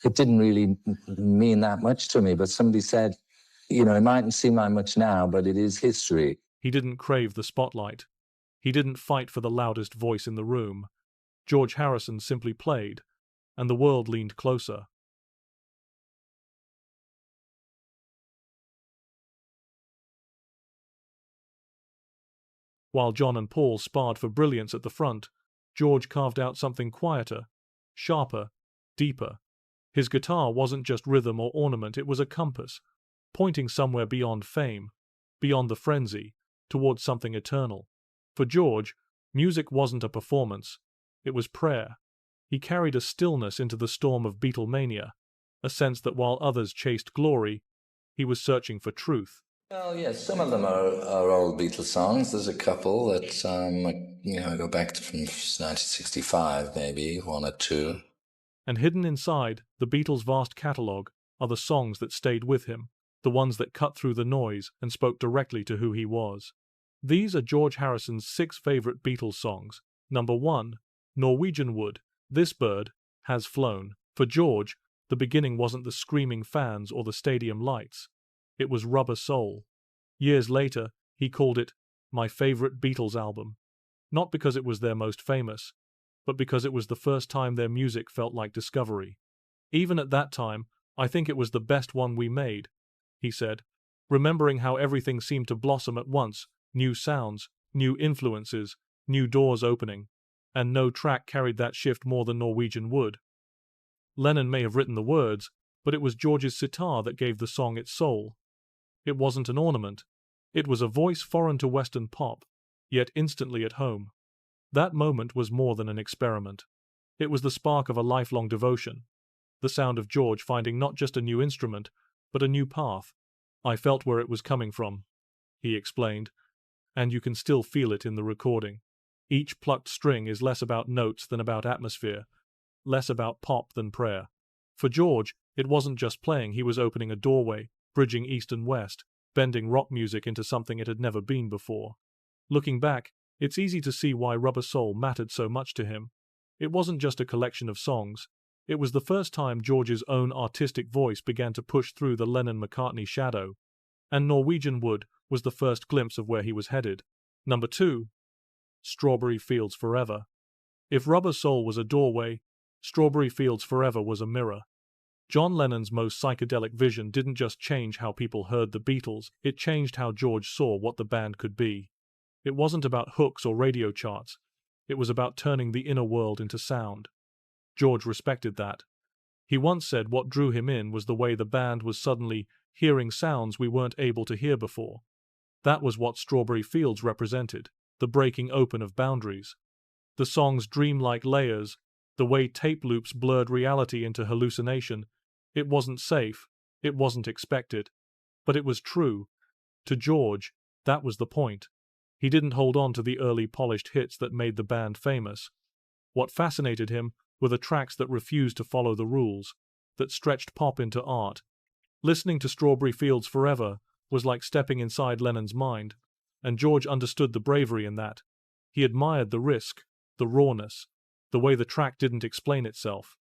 it didn't really mean that much to me. But somebody said, it mightn't seem like much now, but it is history. He didn't crave the spotlight. He didn't fight for the loudest voice in the room. George Harrison simply played, and the world leaned closer. While John and Paul sparred for brilliance at the front, George carved out something quieter, sharper, deeper. His guitar wasn't just rhythm or ornament, it was a compass, pointing somewhere beyond fame, beyond the frenzy, towards something eternal. For George, music wasn't a performance, it was prayer. He carried a stillness into the storm of Beatlemania, a sense that while others chased glory, he was searching for truth. Well, yes, some of them are old Beatles songs. There's a couple that, go back to from 1965, maybe, one or two. And hidden inside the Beatles' vast catalogue are the songs that stayed with him, the ones that cut through the noise and spoke directly to who he was. These are George Harrison's 6 favorite Beatles songs. Number 1, Norwegian Wood, This Bird Has Flown. For George, the beginning wasn't the screaming fans or the stadium lights. It was Rubber Soul. Years later, he called it my favorite Beatles album. Not because it was their most famous, but because it was the first time their music felt like discovery. Even at that time, I think it was the best one we made, he said, remembering how everything seemed to blossom at once, new sounds, new influences, new doors opening, and no track carried that shift more than Norwegian Wood. Lennon may have written the words, but it was George's sitar that gave the song its soul. It wasn't an ornament. It was a voice foreign to Western pop, yet instantly at home. That moment was more than an experiment. It was the spark of a lifelong devotion, the sound of George finding not just a new instrument, but a new path. I felt where it was coming from, he explained, and you can still feel it in the recording. Each plucked string is less about notes than about atmosphere, less about pop than prayer. For George, it wasn't just playing, he was opening a doorway, bridging east and west, bending rock music into something it had never been before. Looking back, it's easy to see why Rubber Soul mattered so much to him. It wasn't just a collection of songs. It was the first time George's own artistic voice began to push through the Lennon-McCartney shadow, and Norwegian Wood was the first glimpse of where he was headed. Number 2, Strawberry Fields Forever. If Rubber Soul was a doorway, Strawberry Fields Forever was a mirror. John Lennon's most psychedelic vision didn't just change how people heard the Beatles, it changed how George saw what the band could be. It wasn't about hooks or radio charts. It was about turning the inner world into sound. George respected that. He once said what drew him in was the way the band was suddenly hearing sounds we weren't able to hear before. That was what Strawberry Fields represented, the breaking open of boundaries. The song's dreamlike layers, the way tape loops blurred reality into hallucination. It wasn't safe, it wasn't expected, but it was true. To George, that was the point. He didn't hold on to the early polished hits that made the band famous. What fascinated him were the tracks that refused to follow the rules, that stretched pop into art. Listening to Strawberry Fields Forever was like stepping inside Lennon's mind, and George understood the bravery in that. He admired the risk, the rawness, the way the track didn't explain itself.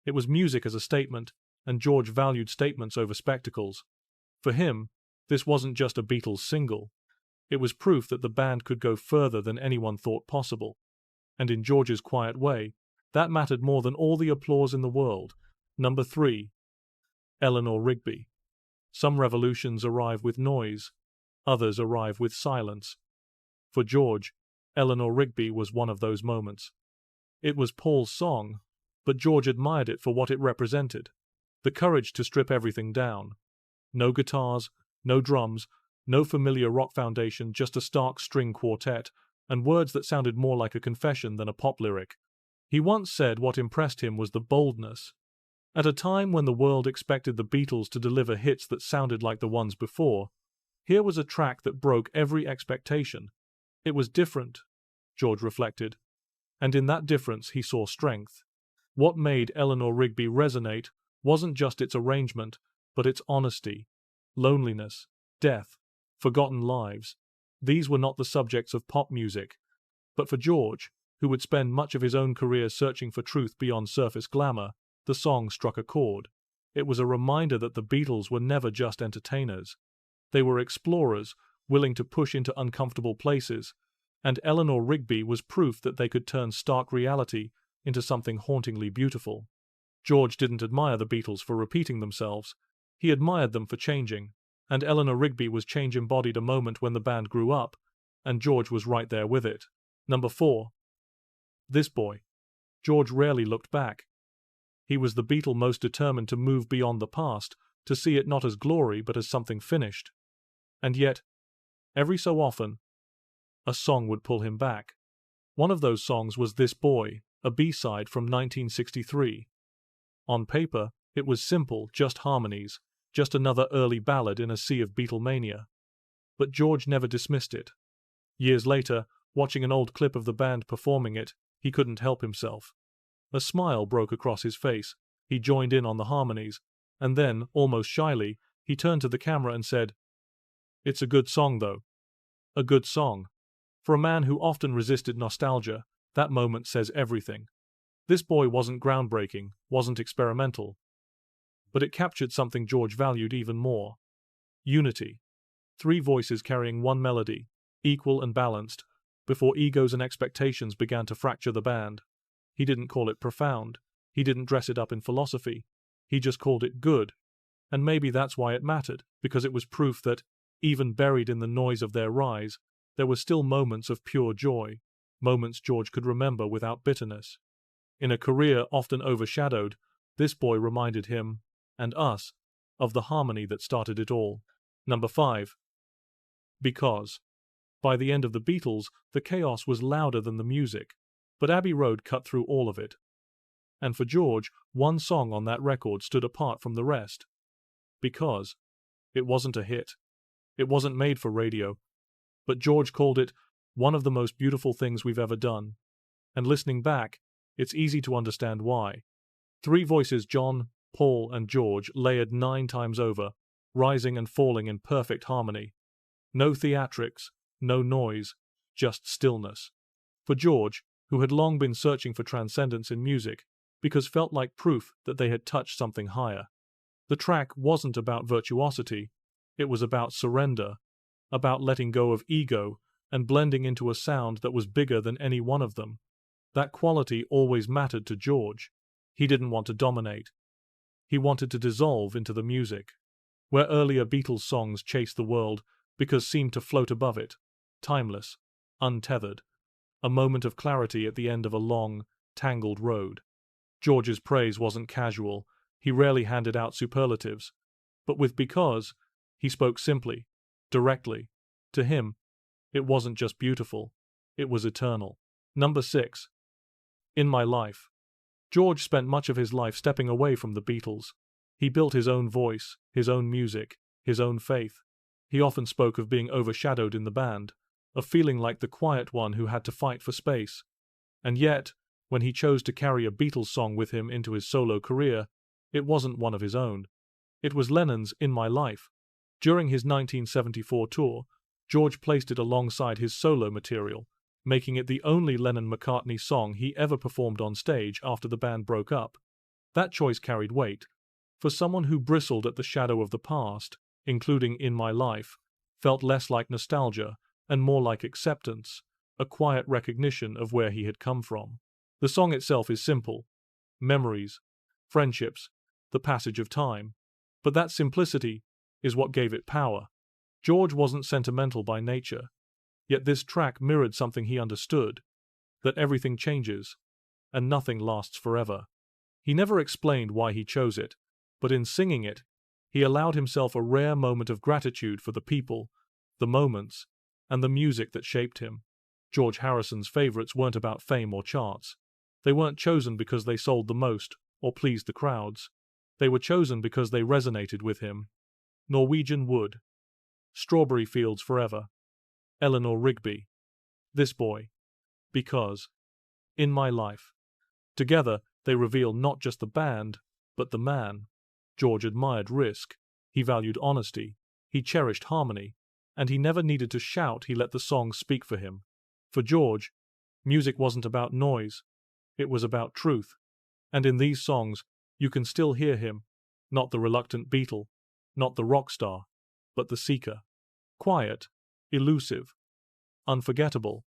It was music as a statement, and George valued statements over spectacles. For him, this wasn't just a Beatles single. It was proof that the band could go further than anyone thought possible. And in George's quiet way, that mattered more than all the applause in the world. Number 3, Eleanor Rigby. Some revolutions arrive with noise, others arrive with silence. For George, Eleanor Rigby was one of those moments. It was Paul's song, but George admired it for what it represented. The courage to strip everything down. No guitars, no drums, no familiar rock foundation, just a stark string quartet, and words that sounded more like a confession than a pop lyric. He once said what impressed him was the boldness. At a time when the world expected the Beatles to deliver hits that sounded like the ones before, here was a track that broke every expectation. It was different, George reflected, and in that difference he saw strength. What made Eleanor Rigby resonate wasn't just its arrangement, but its honesty, loneliness, death, forgotten lives. These were not the subjects of pop music, but for George, who would spend much of his own career searching for truth beyond surface glamour, The song struck a chord. It was a reminder that the Beatles were never just entertainers. They were explorers, willing to push into uncomfortable places, and Eleanor Rigby was proof that they could turn stark reality into something hauntingly beautiful. George didn't admire the Beatles for repeating themselves. He admired them for changing, and Eleanor Rigby was change embodied, a moment when the band grew up, and George was right there with it. Number 4. This boy. George rarely looked back. He was the Beatle most determined to move beyond the past, to see it not as glory but as something finished. And yet, every so often, a song would pull him back. One of those songs was This Boy, a B-side from 1963. On paper, it was simple, just harmonies, just another early ballad in a sea of Beatlemania. But George never dismissed it. Years later, watching an old clip of the band performing it, he couldn't help himself. A smile broke across his face. He joined in on the harmonies, and then, almost shyly, he turned to the camera and said, "It's a good song, though. A good song." For a man who often resisted nostalgia, that moment says everything. This Boy wasn't groundbreaking, wasn't experimental, but it captured something George valued even more. Unity. 3 voices carrying one melody, equal and balanced, before egos and expectations began to fracture the band. He didn't call it profound. He didn't dress it up in philosophy. He just called it good. And maybe that's why it mattered, because it was proof that, even buried in the noise of their rise, there were still moments of pure joy, moments George could remember without bitterness. In a career often overshadowed, This Boy reminded him, and us, of the harmony that started it all. Number 5. Because. By the end of the Beatles, the chaos was louder than the music, but Abbey Road cut through all of it. And for George, one song on that record stood apart from the rest. Because. It wasn't a hit. It wasn't made for radio. But George called it one of the most beautiful things we've ever done. And listening back, it's easy to understand why. 3 voices, John, Paul, and George, layered 9 times over, rising and falling in perfect harmony. No theatrics, no noise, just stillness. For George, who had long been searching for transcendence in music, because felt like proof that they had touched something higher. The track wasn't about virtuosity, it was about surrender, about letting go of ego and blending into a sound that was bigger than any one of them. That quality always mattered to George. He didn't want to dominate. He wanted to dissolve into the music. Where earlier Beatles songs chased the world because seemed to float above it, timeless, untethered, a moment of clarity at the end of a long, tangled road. George's praise wasn't casual. He rarely handed out superlatives. But with Because, he spoke simply, directly. To him, it wasn't just beautiful, it was eternal. Number 6. In My Life. George spent much of his life stepping away from the Beatles. He built his own voice, his own music, his own faith. He often spoke of being overshadowed in the band, of feeling like the quiet one who had to fight for space. And yet, when he chose to carry a Beatles song with him into his solo career, it wasn't one of his own. It was Lennon's In My Life. During his 1974 tour, George placed it alongside his solo material, making it the only Lennon-McCartney song he ever performed on stage after the band broke up. That choice carried weight. For someone who bristled at the shadow of the past, including In My Life, felt less like nostalgia and more like acceptance, a quiet recognition of where he had come from. The song itself is simple. Memories, friendships, the passage of time. But that simplicity is what gave it power. George wasn't sentimental by nature, yet this track mirrored something he understood, that everything changes, and nothing lasts forever. He never explained why he chose it, but in singing it, he allowed himself a rare moment of gratitude for the people, the moments, and the music that shaped him. George Harrison's favorites weren't about fame or charts. They weren't chosen because they sold the most or pleased the crowds. They were chosen because they resonated with him. Norwegian Wood, Strawberry Fields Forever, Eleanor Rigby, This Boy, Because, In My Life. Together, they reveal not just the band, but the man. George admired risk, he valued honesty, he cherished harmony, and he never needed to shout. He let the song speak for him. For George, music wasn't about noise, it was about truth. And in these songs, You can still hear him, not the reluctant Beatle, not the rock star, but the seeker. Quiet, elusive, unforgettable.